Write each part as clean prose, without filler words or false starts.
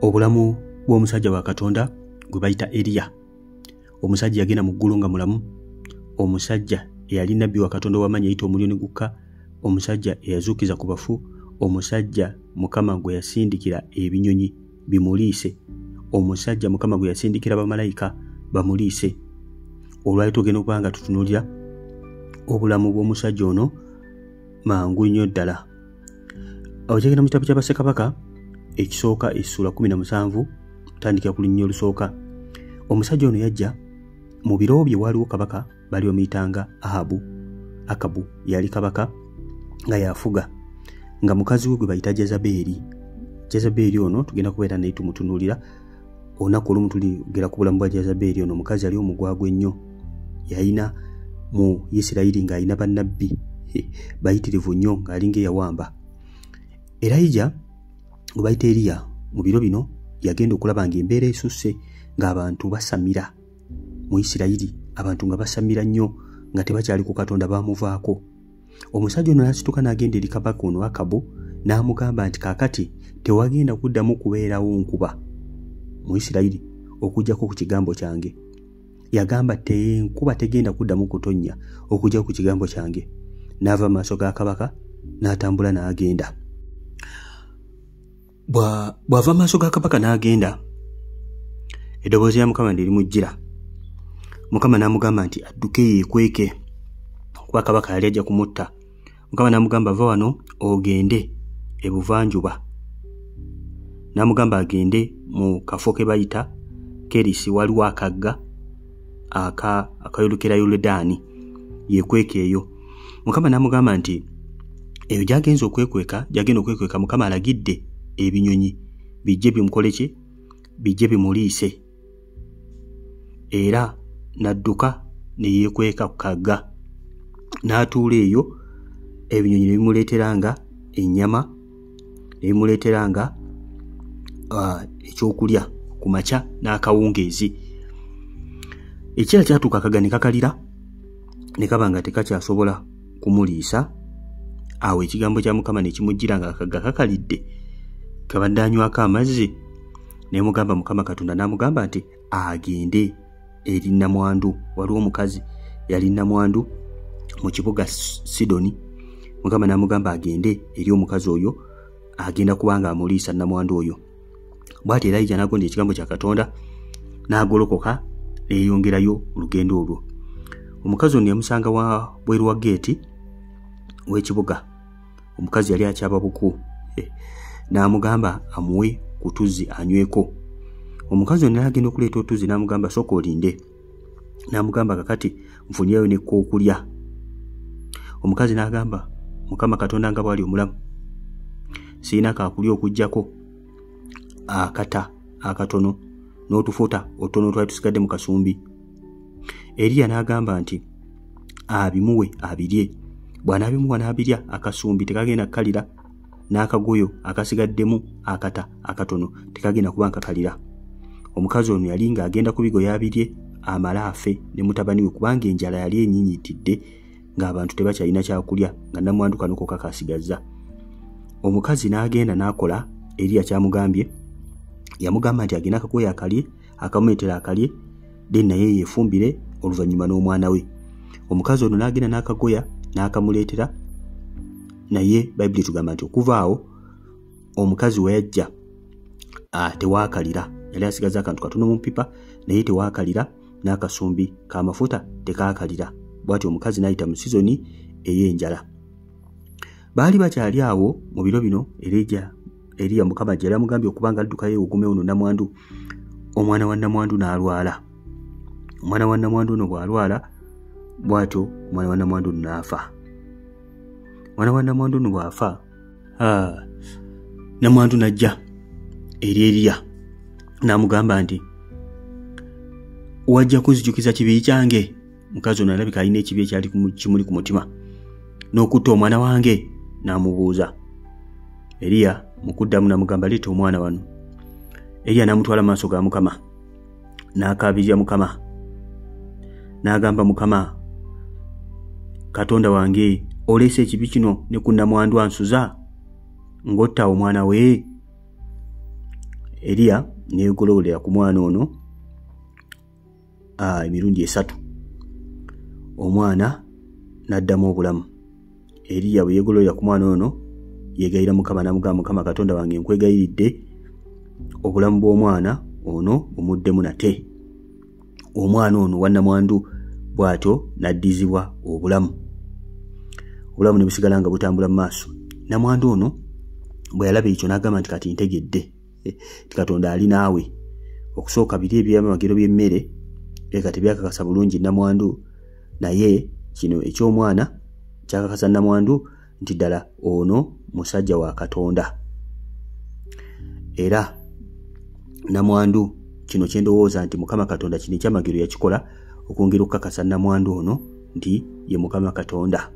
obulamu bw'omusajja wa Katonda gwe bayita Eliya. Omusajja yagenda mu ggulu nga mulamu, omusajja eyali nabbi wa Katonda w'amaanyi ayita omuliro ne gukka, omusajja eyazuukiza ku bafu, omusajja Mukama gwe yasindikira ebinyonyi bimuliise, omusajja Mukama gwe yasindikira bamalayika bamuliise. Olwali tugenda okuba nga tutunuulira obulamu bw'omusajja ono mangu nnyo ddala. Okyagenda mu kitabo kya Bassekabaka ekisooka essula 17 tandikira ku linnya olusooka. Omusajja ono yajja mu biro bye waaliwo kabaka bali bamuyitanga Akabu yali kabaka nga yafuga, nga mukazi we gwe bayita Jezeberi ono tugenda kubeera naye tumutunuulira. Olunaku olumu tuligera ku bulamu bwa Jezeberi ono. Omukazi yali omugwagwa ennyo, yalina mu Isirayiri ng'alina bannabbi bayitirivu nnyo ng'alinga eyawamba. Erayija gwe bayita Eriya mu biro bino yagenda okulaba ng'embeera esusse ng'abantu basamira mu Isirayiri, abantu nga basamira nnyo nga tebakyali ku Katonda bamuvaako. Omusajja ono n'asituka n'agenda eri kabaka ono Akabu n'amugamba nti kaakati tewagenda kuddamu kubeerawo nkuba mu Isirayiri okujjako ku kigambo kyange. Yagamba enkuba tegenda kuddamu kutonnya okujja ku kigambo kyange. N'ava mu maaso ga kabaka n'atambula n'agenda. Bw'ava mu maaso ga kabaka n'agenda, eddoboozi ya Mukama ne limujjira. Mukama n'amugamba nti adduke yeekweke kuba kabaka yali ajja kumutta. Mukama n'amugamba va wano ogende ebuvanjuba. N'amugamba agende mu kafo ke bayita Kerisi, waliwo akagga akayolekera Yoludaani, yeekweke eyo. Mukama n'amugamba nti eyo gy'agenda okwekweka Mukama alagidde ebinyonyi bijje bimukoleki, bijje bimuliise. Era n'adduka ne yeekweka ku kagga n'atuula eyo. Ebinyonyi ne bimuleeteranga ennyama, ne bimuleeteranga ekyokulya ku makya n'akawungeezi. Ekiseera kyatuuka akagga ne kakalira ne kaba nga tekakyasobola kumuliisa. Awo ekigambo kya Mukama ne kimujjira nga akagga kakalidde, kabadde anywako amazzi. Ne mugamba Mukama Katonda n'amugamba nti agende eri nnamwandu. Waliwo omukazi yali nnamwandu mu kibuga Sidoni. Mukama n'amugamba agende eri omukazi oyo, agenda kubanga amuliisa nnamwandu oyo. Bw'ati Erayija n'agondera ekigambo kya Katonda n'agolokoka neeyongerayo olugendo olwo. Omukazi ono yamusanga bweru wa geeti w'ekibuga. Omukazi yali akyaba buku, n'amugamba amuwe ku tuzzi anyweko. Omukazi ono n'agenda okuleeta otuzzi n'amugamba sooka olinde. N'amugamba kakati nfunyeyo n'ekkokulya. Omukazi n'agamba Mukama Katonda nga bw'ali omulamu, sirina kaakulya okuggyako akata akatono n'otufuta otono twali tusigadde mu kasumbi. Eriya n'agamba nti abimuwe abirye. Bw'anaabimuwa n'abirya, akasumbi tekagenda kukalira, n'akagoyo akasigaddemu akata akatono tekagenda kuba nkakalira. Omukazi ono yali ng'agenda ku bigoyo abirye amale afe ne mutabani we, kubanga enjala yali enyinyitidde ng'abantu tebakyalina kyakulya, nga nnamwandu kano kokka kasigazza. Omukazi n'agenda n'akola Eriya kyamugambye. Yamugamba nti agenda akagoyo akalye, akamuleetera akalye, then naye yeefumbire oluvannyuma n'omwana we. Omukazi ono n'agenda n'akagoya n'akamuleetera, naye Bayibuli tugamba nti okuva awo omukazi we yajja tewaakalira. Yali asigaza akantu katono mu mpipa naye tewaakalira, n'akasumbi k'amafuta tekaakalira. Bw'atyo omukazi n'ayita mu sizoni ey'enjala. Baali bakyali awo mu biro bino, Eriya Mukama gye yali amugambye okubanga addukayo ogume ono nnamwandu. Omwana wa nnamwandu n'alwala. Omwana wa nnamwandu ono bw'alwala, bw'atyo omwana wa nnamwandu ono n'afa. Omwana wa nnamwandu ono bw'afa, nnamwandu n'ajja eri Eriya n'amugamba nti wajja kunzijukiza kibi kyange. Mukazi ono alabika alina ekibi ekyali kimuli ku mutima, n'okutta omwana wange. N'amubuuza. Eriya mu kuddamu n'amugamba leeta omwana wano. Eriya n'amutwala mu maaso ga Mukama n'akaabirira Mukama n'agamba Mukama Katonda wange, oleese ekibi kino ne ku nnamwandu ansuza ng'otta omwana we. Eriya neegololera ku mwana ono emirundi 3. Omwana n'addamu obulamu. Eriya bwe yeegololera ku mwana ono yeegayira Mukama n'amugamba, Mukama Katonda wange nkwegayiridde obulamu bw'omwana ono omuddemu nate. Omwana ono wa Namwandu bw'atyo n'addizibwa obulamu ne busigala nga butambula mu maaso. Namwandu ono bwe yalaba ekyo n'agamba nti kati ntegedde ti Katonda ali naawe. Okusooka biri ebyamagero by'emmere eka tebyakakasa bulungi Namwandu, naye kino eky'omwana kyakakasa Namwandu nti ddala ono musajja wa Katonda. Era Namwandu kino kyendowooza nti Mukama Katonda kino ekyamagero yakikola okwongera okukakasa Namwandu ono nti ye Mukama Katonda.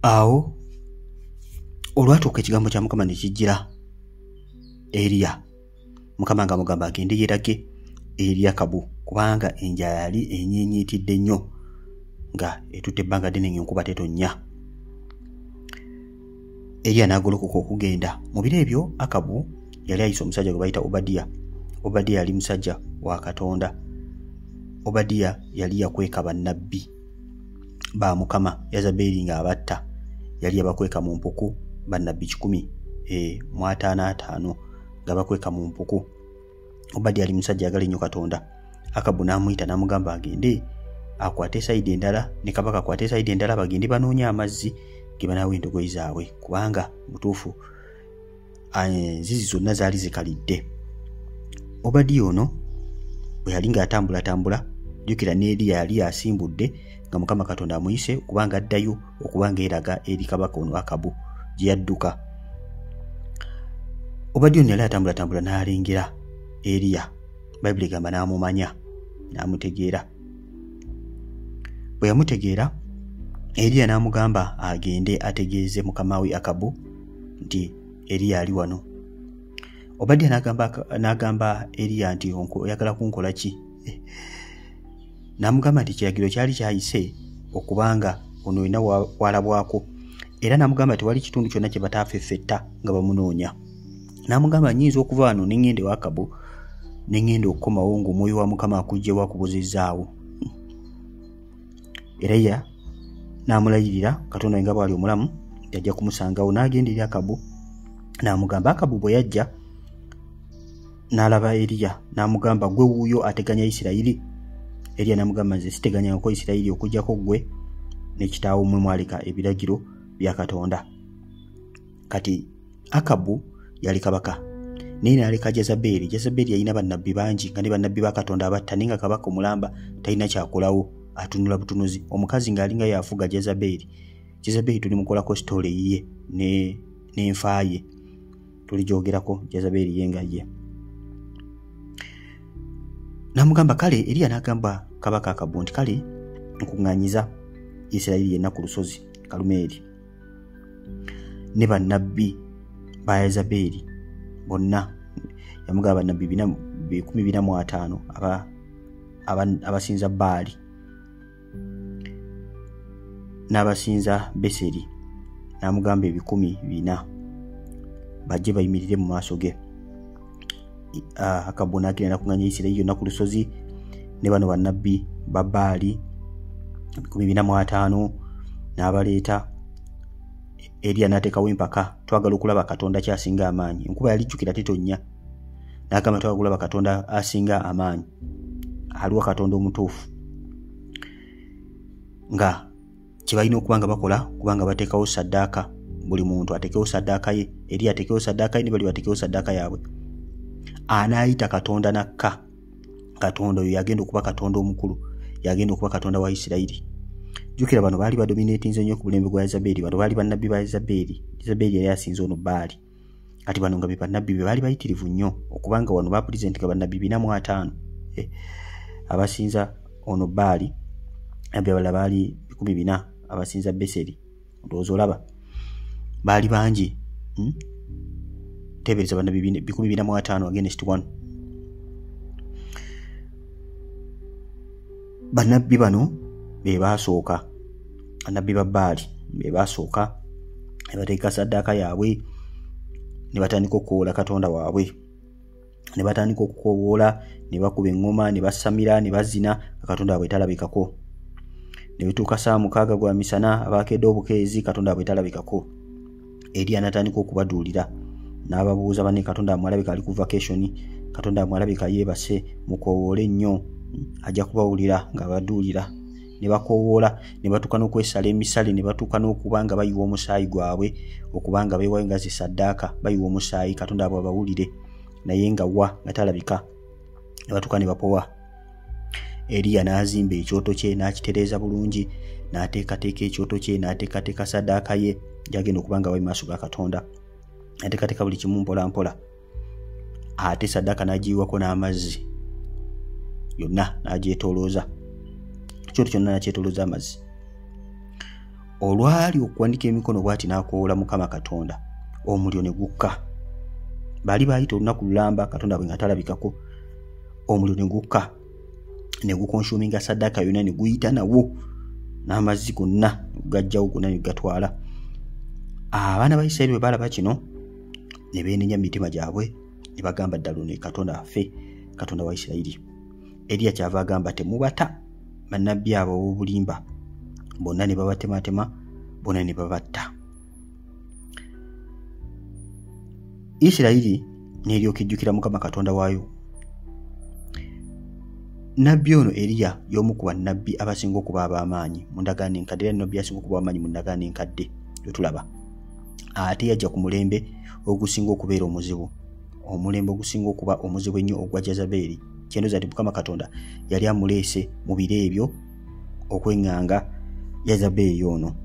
Awo olwatuuka ekigambo kya Mukama ne kijjira Eriya, Mukama nga mugamba agende yeerage eri Akabu kubanga enjala yali enyiinyiitidde nnyo nga etutte ebbanga ddene ng'enkuba tetonnya. Eriya n'agolokoka okugenda. Mu biro ebyo Akabu yali ayise omusajja gwe bayita Obadiya. Obadiya yali musajja wa Katonda. Obadiya yali yakweka bannabbi ba Mukama, Yazaberi ng'abatta. Yali yabakweka mu mpuku bannabbi 155 nga bakweka mu mpuku. Obadiya yali musajja yagala nnyo Katonda. Akabu n'amuyita n'amugamba agende akwate sayidi endala, ne kabaka akwate sayidi endala bagende banoonya amazzi ge banaawa endogoyi zaabwe kubanga mutuufu enzizi zonna zaali zikalidde. Obadiya ono bwe yali ng'atambula jjukira ne Eriya yali asimbudde nga Mukama Katonda amuyise kubanga addayo okubanga eraga eri kabaka ono Akabu gye yadduka. Obadiya ono yali atambula n'alengera Eriya. Bayibuli egamba n'amumanya n'amutegeera. Bwe yamutegeera Eriya n'amugamba agende ategeeze mukama we Akabu nti Eriya ali wano. Obadiya n'agamba Eriya nti oyagala kunkola ki? N'amugamba nti kiragiro kyali kyayise okubanga ono olina walabwako, era n'amugamba tewali kitundu kyonna kye bataafeffetta nga bamunoonya. N'amugamba nnyinza okuva wano ne ŋŋenda ewa Akabu ne ŋŋenda okukomawo ng'omwoyo wa Mukama akuggyewo akubuzizzaawo. Eriya n'amulayirira Katonda nga bw'ali omulamu yajja kumusangawo. N'agenda eri Akabu n'amugamba. Akabu bwe yajja n'alaba Eriya n'amugamba, gwe wuuyo ateganya Isirayiri? Eriya n'amugamba, nze siteganyako Isirayiri okuggyako gwe ne kitaawo mmwe mwaleka ebiragiro bya Katonda. Kati Akabu yali kabaka naye n'aleka Jezeberi. Jezeberi yalina bannabbi bangi nga ne bannabbi ba Katonda abatta, naye nga kabaka omulamba talina kyakolawo, atunula butunuzi. Omukazi ng'alinga yafuga Jezeberi tulimukolako sitole yiye n'enfa ye tuligyogerako Jezeberi ye nga ye. N'amugamba kale. Eriya n'agamba kabaka Akabu nti kale nkuŋŋaanyiza Isirayiri yenna ku lusozi Kalumeeri ne bannabbi ba Yezeberi bonna. Yamugamba bannabbi 145 abasinza Baali n'abasinza Beseri. N'amugamba 400 bajje bayimirire mu maaso ge. Akabu n'agenda kuŋŋaanya Isirayiri yonna ku lusozi ne bano bannabbi ba Baali 405 n'abaleeta. Eriya n'ateekawo empaka, twagala okulaba Katonda kyasinga amaanyi. Enkuba yali jjukira tetonnya. N'agamba twagala okulaba Katonda asinga amaanyi, aliwa Katonda omutuufu nga kyebalina okuba nga bakola kubanga bateekawo saddaaka. Buli muntu ateekewo saddaaka ye. Eriya ateekewo saddaaka ye ne bali bateekewo saddaaka yaabwe. Anaayita Katonda nakka, Katonda oyo yagenda okuba Katonda omukulu, yagenda okuba Katonda wa Isirayiri. Jjukira bano baali badominatinze nnyo ku bulembe bwa Yezeberi. Bano baali bannabbi ba Yezeberi. Yezeberi yali asinze ono Baali. Kati bano nga be bannabbi be baali bayitirivu nnyo okubanga wano bapulizentinga bannabbi 405 abasinza ono Baali. Abalala baali 400 abasinza Beseri. Ndowooza olaba baali bangi. Tebereza bannabbi 405 against 1. Bannabbi bano be baasooka, bannabbi ba Baali be baasooka ne bateeka saddaaka yaabwe ne batandika okukoola Katonda waabwe, ne batandika okukoowoola, ne bakuba eŋŋoma, ne basamira, ne bazina, Katonda waabwe talabikako. Ne bituuka saa 6 gwa misana abaakedde obukeezi, Katonda waabwe talabikako. Eriya n'atandika okubaduulira n'ababuuza banne, Katonda amwalabika ali ku vacation, Katonda amwalabika yeebase, mukoowoole nnyo, ajja kubawulira ng'abaduulira. Ne bakoowoola, ne batuuka n'okwesala emisale, ne batuuka n'okuba nga bayiwa omusaayi gwabwe, okuba nga beewayo nga zisaddaaka, bayiwa omusaayi, Katonda waabwe abawulire, naye nga nga talabika. Ne batuuka ne bapowa. Eriya n'azimba ekyoto kye, n'akitereeza bulungi, n'ateekateeka ekyoto kye, n'ateekateeka saddaaka ye gy'agenda okuba nga wa maaso ga Katonda. N'ateekateeka buli kimu mpola mpola. Ate saddaaka n'agiyiwako n'amazzi yonna, n'agyetoolooza. Ekyoto kyonna n'akyetoolooza amazzi. Olwali okuwanika emikono bw'ati n'akoowoola Mukama Katonda, omuliro ne gukka. Baali baayita olunaku lulamba, Katonda bwe nga talabikako. Omuliro ne gukka, ne gukonsuminga saddaaka yonna, ne guyita nawo, n'amazzi gonna gajjawo, gonna ne gatwala. Abaana ba Isirayiri bwe balaba kino ne beenenya mu mitima gyabwe, ne bagamba ddala ono Katonda waffe, Katonda wa Isirayiri. Eriya kyava agamba temubata bannabbi abo ob'obulimba, bonna ne babatematema, bonna ne babatta. Isirayiri n'eryoka ejjukira Mukama Katonda waayo. Nabbi ono Eriya y'omu ku bannabbi abasinga okuba ab'amaanyi mu ndagaano enkadde, era nnabbi asinga okuba amaanyi mu ndagaano enkadde gye tulaba. Ate yajja ku mulembe ogusinga okubeera omuzibu, omulembe ogusinga okuba omuzibu ennyo ogwa Jezeberi. Kyendooza nti Mukama Katonda yali amuleese mu biro ebyo okweŋŋanga Jezeberi ono.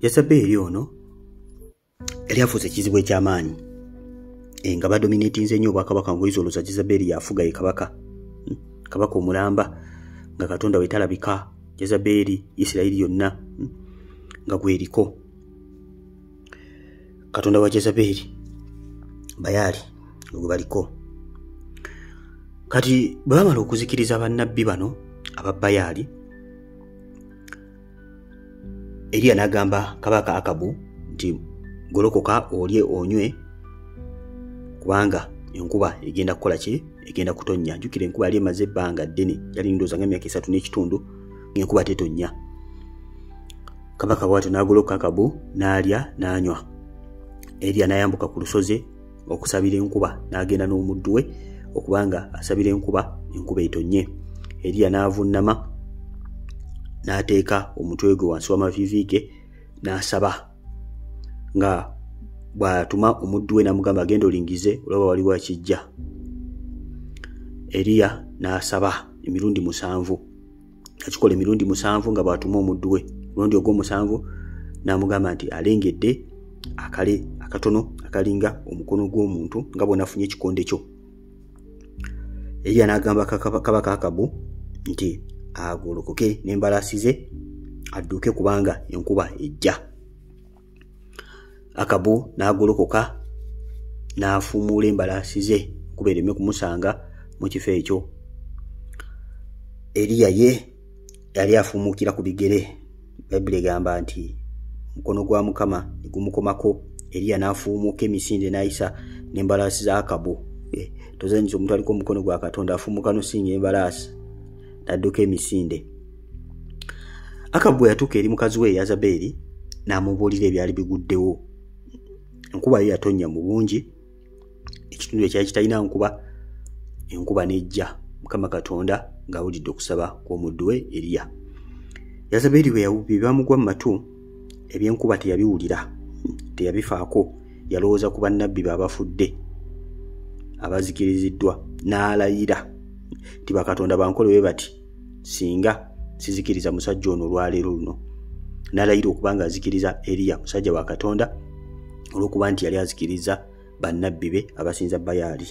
Jezeberi ono yali afuuse ekizibu eky'amaanyi, nga badominatinze nnyo obwakabaka ng'oyizoloza Jezeberi yafuga ye kabaka, kabaka omulamba, nga Katonda we talabika. Jezeberi Isirayiri yonna nga gweriko. Katonda wa Jezeberi Bayaali gwe baliko. Kati bwe bamala okuzikiriza bannabbi bano aba Bayaali, Eriya n'agamba kabaka Akabu nti golokoka olye onywe, kubanga enkuba egenda kukola ki, egenda kutonnya. Jjukira enkuba yali emaze ebbanga ddene, yali ndowooza nga emyaka 3 n'ekitundu, ng'enkuba tetonnya. Kabaka bw'atyo n'agolokoka Akabu, n'alya n'anywa. Eriya n'ayambuka ku lusozi okusabira enkuba, n'agenda n'omuddu we okubanga asabira enkuba etonnye. Eriya n'avunnama, n'ateeka omutwe gwe wansi w'amaviivi ge, n'asaba nga bw'atuma omuddu we n'amugamba agenda olingize olaba waliwo akijja. Eriya n'asaba emirundi 7, akikola emirundi 7 nga bw'atuma omuddu we. Mulundi ogw'omusanvu n'amugamba nti alengedde akale akatono akalinga omukono gw'omuntu nga bw'onafunye ekikonde kyo. Eriya n'agamba kabaka Akabu nti agolokoke n'embalaasi ze adduke kubanga enkuba ejja. Akabu n'agolokoka n'afuumuula embalaasi ze enkuba ereme kumusanga mu kifo ekyo. Eriya ye yali afuumuukira ku bigere. Bayibuli egamba nti omukono gwa Mukama ne gumukomako. Eriya n'afuumuuka emisinde n'ayisa n'embalaasi za Akabu. Tozanyisa omuntu aliko omukono gwa Katonda afuumuuka n'osinga embalaasi n'adduka emisinde. Akabu bwe yatuuka eri mukazi we Yezeberi n'amubuulira ebyali biguddewo. Enkuba ye yatonnya mu bungi, ekitundu ekyali kitalina nkuba, enkuba n'ejja. Mukama Katonda ng'awulidde okusaba kw'omuddu we Eriya. Yezeberi bwe bamugwa mu matu, eby'enkuba teyabiwulira, teyabifaako. Yalowooza ku bannabbi abafudde abazikiriziddwa, n'alayira nti bakatonda bankole bwe bati singa sizikiriza musajja ono olwaleero luno. N'alayira okuba nga azikiriza Eriya musajja wa Katonda, olw'okuba nti yali azikiriza bannabbi be abasinza Bayaali.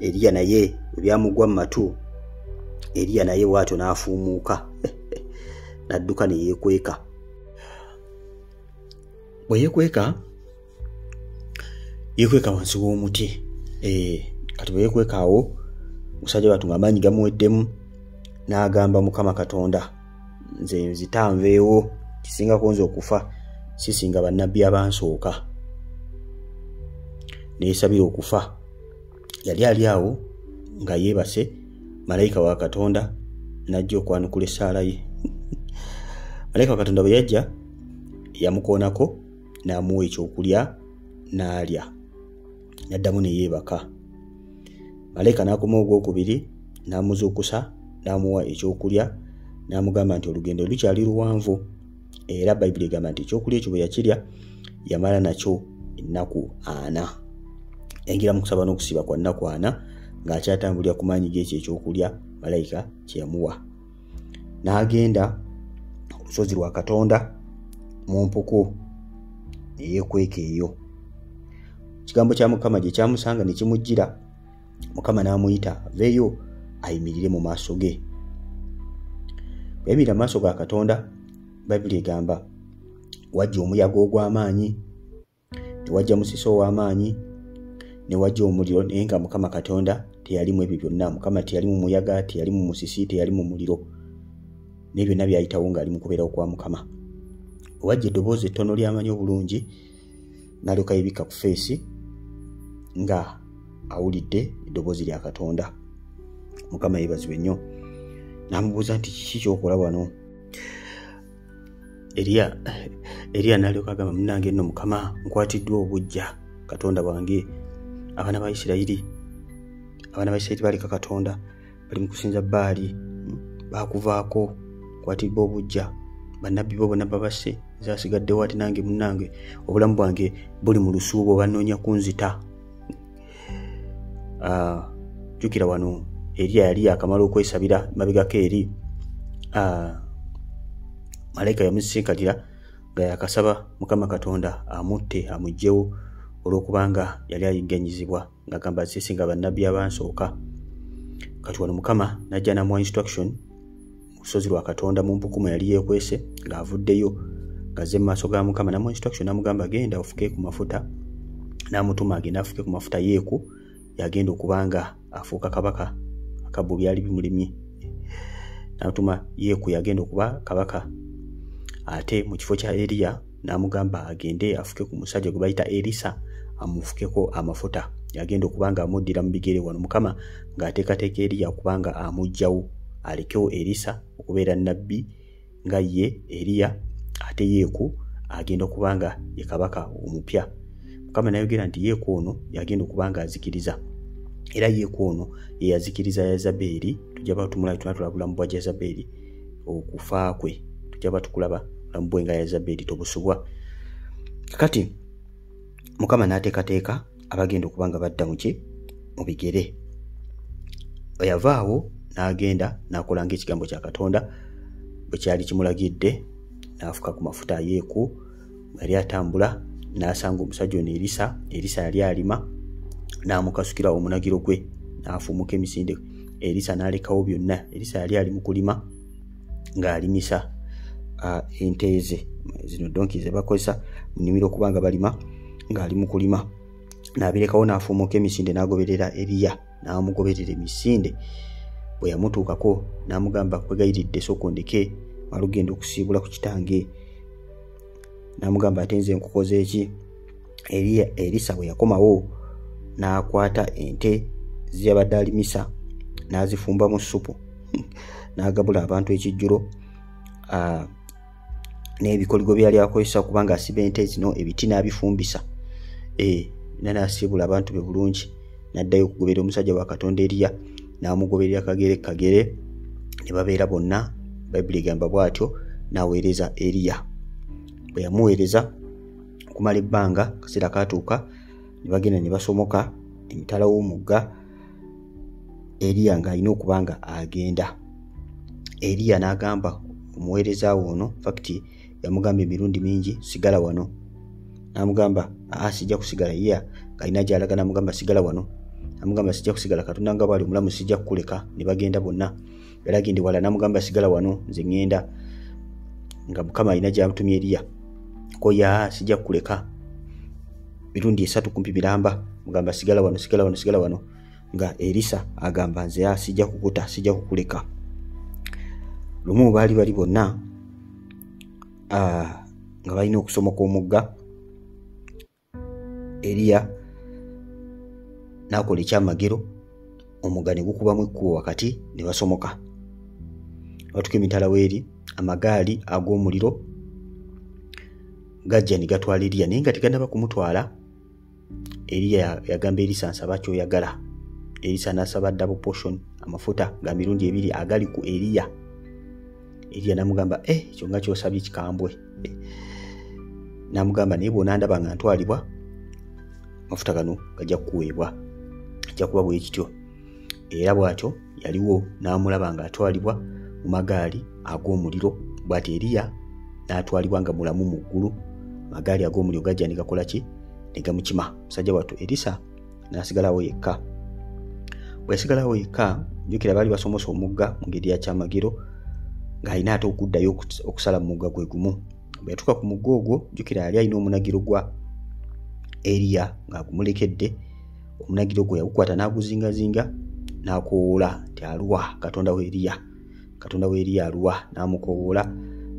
Eriya naye ebyamugwa mu matu, Eriya naye bw'atyo n'afuumuuka n'adduka ne yeekweka. Bwe yeekweka wansi w'omuti. Kati bwe yeekweka awo, musajja watunga amaanyi gamuweddemu, n'agamba Mukama Katonda, nze nzitanveewo, kisingako nze okufa, sisinga bannabbi abansooka. Neesabira okufa. Yali ali awo nga yeebase, malayika wa Katonda n'ajja okwanukula essaala ye. Malayika wa Katonda bwe yajja yamukoonako n'amuwa ekyokulya n'alya. N'addamu ne yeebaka. Malayika n'akoma ogwokubiri n'amuzuukusa n'amuwa ekyokulya n'amugamba nti olugendo lukyali luwanvu, era Bayibuli egamba nti ekyokulya ekyo bwe yakirya yamala nakyo ennaku 40. Yayingira mu kusaba n'okusiiba kwa nnaku 40 ng'akyatambulira ku maanyi g'ekyo ekyokulya malayika kye yamuwa. N'agenda ku lusozi lwa Katonda mu mpuku ne yeekweka eyo. Ekigambo kya Mukama gye kyamusanga ne kimujjira. Mukama n'amuyita aveeyo ayimirire mu maaso ge. Bwe yayimirira mu maaso ga Katonda, Bayibuli egamba wajja omuyaga ogw'amaanyi, ne wajja musisi ow'amaanyi, ne wajja omuliro, naye nga Mukama Katonda teyalimu ebyo byonna. Mukama teyali mu muyaga, teyali mu musisi, teyali mu muliro. Ne byonna byayitawo ng'ali mu kubeerawo kwa Mukama. Wajja eddoboozi ettono ly'amanyi obulungi, n'alyoka yebikka ku feesi nga awulidde eddoboozi lya Katonda. Mukama yeebazibwe nnyo. N'amubuuza nti kiki ky'okola wano? Eriya n'alyoka agamba munnange nno Mukama nkwatiddwa obujja Katonda wange. Abaana ba Isirayiri baleka Katonda, bali mu kusinza Baali, baakuvaako, nkwatiddwa obujja. Bannabbi bo bonna babasse, zaasigaddewo ate nange munnange obulamu bwange buli mu lusuubo, bannoonya kunzita. Jjukira wano Eriya yali akamala okwesabira mabegako eri. Malayika yamusisinkanira nga yakasaba Mukama Katonda amutte amuggyewo olw'okubanga yali ayigganyizibwa ng'agamba sisinga bannabbi abansooka. Kati wano Mukama n'ajja n'amuwa instruction mu lusozi lwa Katonda mu mpuku mwe yali yeekwese ng'avuddeyo ng'azze mu maaso ga Mukama. N'amuwa instruction n'amugamba genda ofuke ku mafuta, n'amutuma agenda afuke ku mafuta. Yeeku yagenda okubanga afuuka kabaka. Akabu byali bimulimye. N'atuma Yeeku yagenda okuba kabaka. Ate mu kifo kya Eriya n'amugamba agende afuke ku musajja gwe bayita Elisa amufukeko amafuta. Yagenda okubanga amuddira mu bigere wano Mukama ng'ateekateeka Eriya okubanga amuggyawo alekewo Elisa okubeera nnabbi nga ye Eriya, ate Yeeku agenda okubanga ye kabaka omupya. Mukama n'ayogera nti Yeeku ono yagenda okubanga azikiriza, era Yeeku ono ye yazikiriza Yezeberi. Tujja batumula tunatulabulamu bwa Yezeberi okufa kwe, tujja batukulaba bulamu bwe nga Yezeberi tobusubwa. Kati Mukama n'ateekateeka abagenda okubanga badda mu bigere. Bwe yavaawo n'agenda n'akola ng'ekigambo kya Katonda bwe kyali kimulagidde, n'afuka ku mafuta. Yeeku yali atambula n'asanga omusajja ono Elisa. Elisa yali alima, n'amukasukira omunagiro gwe n'afuumuka emisinde. Elisa n'alekawo byonna. Elisa yali ali mu kulima ng'alimisa ente ze, zino donki ze bakozesa mu nnimiro okubanga balima, ng'ali mu kulima n'abirekawo n'afuumuka emisinde. N'agoberera Eriya, n'amugoberera emisinde. Bwe yamutuukako n'amugamba kwegayiridde sooka ondeke malugenda okusiibula ku kitange. N'amugamba ate nze nkukoze eki? Elisa bwe yakomawo n'akwata ente z'abadde alimisa n'azifumba mu ssupu n'agabula abantu ekijjulo. N'ebikoligo byali akozesa kubanga asiba ente zino ebiti n'abifumbisa. N'asiibula abantu be bulungi. N'addayo okugoberera omusajja wa Katonda Eriya, n'amugoberera kagere ne babeera bonna. Bayibuli egamba bw'atyo n'aweereza Eriya. Bwe yamuweereza okumala ebbanga, kaseera kaatuuka ne bagenda ne basomoka emitala w'omugga. Eriya ng'alina okubanga agenda. Eriya n'agamba omuweereza ono, fakiti yamugamba emirundi mingi, sigala wano. N'amugamba sijja kusigala. Ye ng'alina gy'alaga n'amugamba sigala wano. N'amugamba sijja kusigala, Katonda nga bw'ali omulamu sijja kukuleka. Ne bagenda bonna. Era agende wala n'amugamba sigala wano, nze ŋŋenda. Nga Mukama alina gy'amutumye Eriya ko sijja kukuleka. Mirundi 3 kumpi miramba mugamba sigala wano, sigala wano, sigala wano. Nga Elisa agamba nze sijja kukuta, sijja kukuleka. Lumu bali bonna nga balina okusomoka omugga, Eriya n'akola ekyamagero, omugga ne gukubamu ekkubo wakati ne basomoka. Batuuka emitala w'eri, amagaali ag'omuliro gajja ne gatwala Eriya, naye nga tegannaba kumutwala. Eriya yagamba Erisa, nsaba ky'oyagala. Erisa n'asaba double portion, amafuta ga mirundi 2 agali ku Eriya. Eriya n'amugamba ekyo nga ky'osabye kikambwe. N'amugamba naye bw'onandaba nga ntwalibwa, amafuta gano gajja kuweebwa, ajja kuba bwe kityo. Era bw'atyo yaliwo n'amulaba ng'atwalibwa mu magaali ag'omuliro, bw'ati Eriya n'atwalibwa nga mulamu mu ggulu. Magaali ag'omuliro gajja ne gakola ki? Ne gamukima. Musajja wattu Erisa n'asigalawo yekka. Bwe yasigalawo yekka, jjukira baali basomosa omugga mu ngeri ya kyamagero, ng'alina ate okuddayo okusala mu mugga gwe gumu. Bwe yatuuka ku mugga ogwo, jjukira yali alina omunagiro gwa Eriya ng'agumulekedde. Omunagiro gwe yagukwata n'aguzingazinga, n'akoowoola nti aluwa Katonda w'Eriya. Katonda w'Eriya aluwa, n'amukoowoola.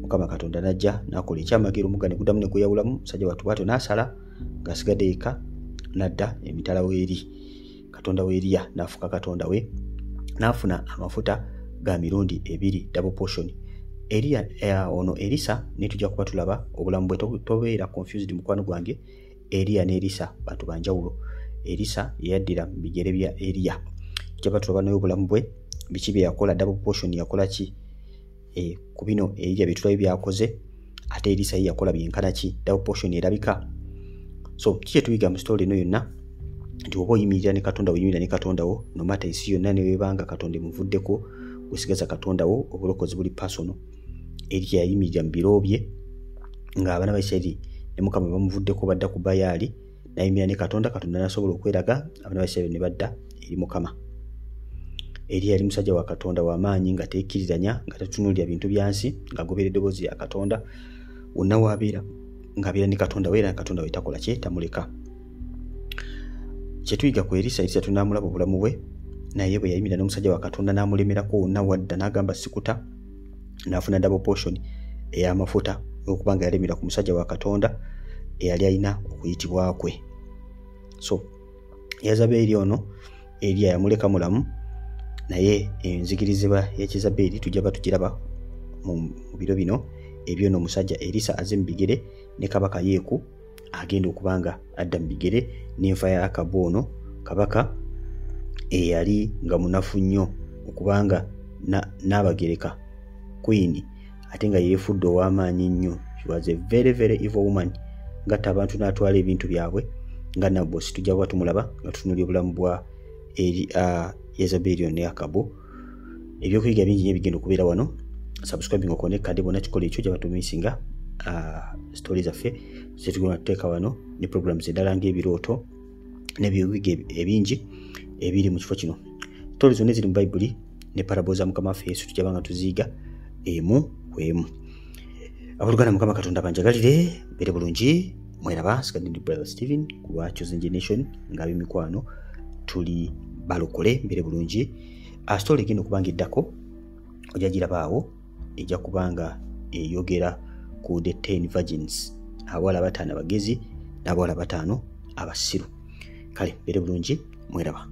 Mukama Katonda n'ajja n'akola ekyamagero, omugga ne guddamu ne gweyawulamu. Musajja wattu bw'atyo n'asala ng'asigadde yekka, n'adda emitala w'eri. Katonda w'Eriya n'afuka Katonda we, n'afuna amafuta ga mirundi 2 double portion. Eriya ono Erisa ne tujja kuba tulaba obulamu bwe, tobeera confused mukwano gwange. Eriya ne Erisa bantu banjawulo. Erisa yaddira mu bigere bya Eriya. Tujja tulaba naye obulamu bwe, biki bye yakola, double portion yakola ki? Ku bino Eriya bye tulabye byakoze, ate Erisa ye yakola byenkana ki? Double portion erabika. So kiki tuyiga mu story eno yonna? Nti oba oyimirira ne Katonda wo, oyimirira ne Katonda wo, no matter ensi yonna ne webanga Katonda emuvuddeko, wesigaza Katonda wo, obulokozi buli personal. Eriya yayimirira mu biro bye ng'abaana ba Isirayiri ne Mukama bamuvuddeko badda ku Bayaali, n'ayimirira ne Katonda, Katonda n'asobola okweraga, abaana ba Isirayiri ne badda eri Mukama. Eriya yali musajja wa Katonda w'amaanyi, nga teekkiriranya, nga tatunuulira bintu byansi, ng'agoberera eddoboozi lya Katonda. Wonna w'abeera ng'abeera ne Katonda we, era ne Katonda we takola ki? Tamuleka. Kye tuyiga ku Erisa, Erisa tunaamulaba obulamu bwe, naye bwe yayimirira n'omusajja wa Katonda n'amulemerako wonna wadda, n'agamba sikuta, n'afuna double portion ey'amafuta okubanga yalemera ku musajja wa Katonda eyali alina okuyitibwa kwe. So Yezeberi ono Eriya yamuleka mulamu, naye enzikirizibwa y'Yezeberi tujja batugiraba mu biro bino ebyono omusajja Erisa aze mu bigere ne kabaka Yeeku agenda okubanga adda mu bigere, n'enfa ya Akabu ono kabaka eyali nga munafu nnyo okubanga n'abagereka queen, ate nga yeefudde ow'amaanyi nnyo. She was a very very evil woman. Ngatta abantu n'atwala ebintu byabwe nga Nabosi. Tujja kuba tumulaba nga tutunuulira obulamu bwa Yezeberi ne Akabu. Ebyokuyiga bingi nnyo bigenda okubeera wano. Subscribing okone kade bona kikola ekyo gy'aba tumisinga stories zaffe zetugenda tuteeka wano ne programs endala ng'ebirooto n'ebyokuyiga ebingi ebiri mu kifo kino. Stories zonna ziri mu Bayibuli ne parable za Mukama waffe Yesu tujja banga tuziiga emu ku emu. Abooluganda Mukama Katonda banjagalire, bere bulungi, mweraba. Sigadde ndi brother Steven ku lwa Chosen Generation ng'ab'emikwano tuli balokole, bere bulungi. Story egenda okubanga eddako ojja girabaawo, ejja kubanga eyogera ku the 10 virgins, abawala 5 abagezi n'abawala 5 abasiru. Kale bere bulungi, mweraba.